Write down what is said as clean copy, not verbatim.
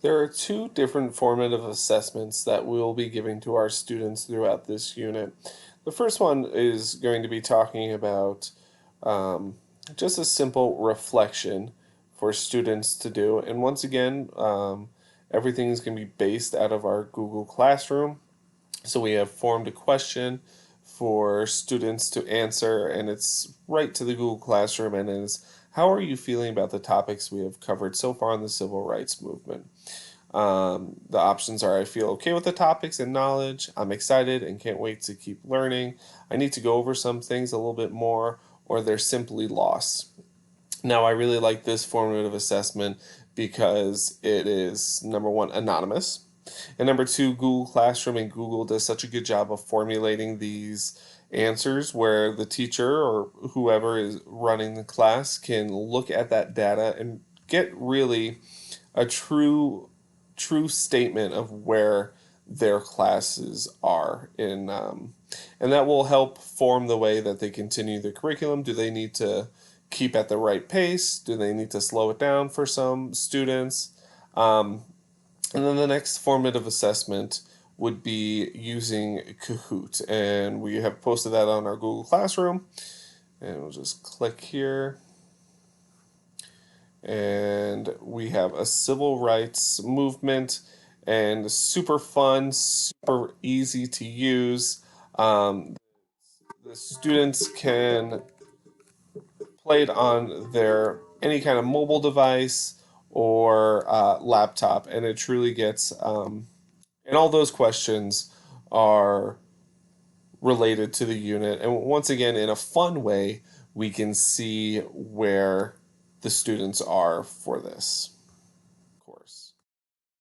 There are two different formative assessments that we'll be giving to our students throughout this unit. The first one is going to be talking about um, just a simple reflection for students to do. And once again, everything is going to be based out of our Google Classroom. So we have formed a question for students to answer, and it's right to the Google Classroom, and it is, how are you feeling about the topics we have covered so far in the civil rights movement? The options are, I feel okay with the topics and knowledge, I'm excited and can't wait to keep learning, I need to go over some things a little bit more, or they're simply lost. Now, I really like this formative assessment because it is, number one, anonymous. And number two, Google Classroom and Google does such a good job of formulating these answers where the teacher or whoever is running the class can look at that data and get really a true statement of where their classes are in and that will help form the way that they continue the curriculum. Do they need to keep at the right pace? Do they need to slow it down for some students? um, and then the next formative assessment would be using Kahoot, and we have posted that on our Google Classroom, and we'll just click here, and we have a civil rights movement, and super fun, super easy to use. The students can play it on their any kind of mobile device or laptop, and it truly gets and all those questions are related to the unit. And once again, in a fun way, we can see where the students are for this course.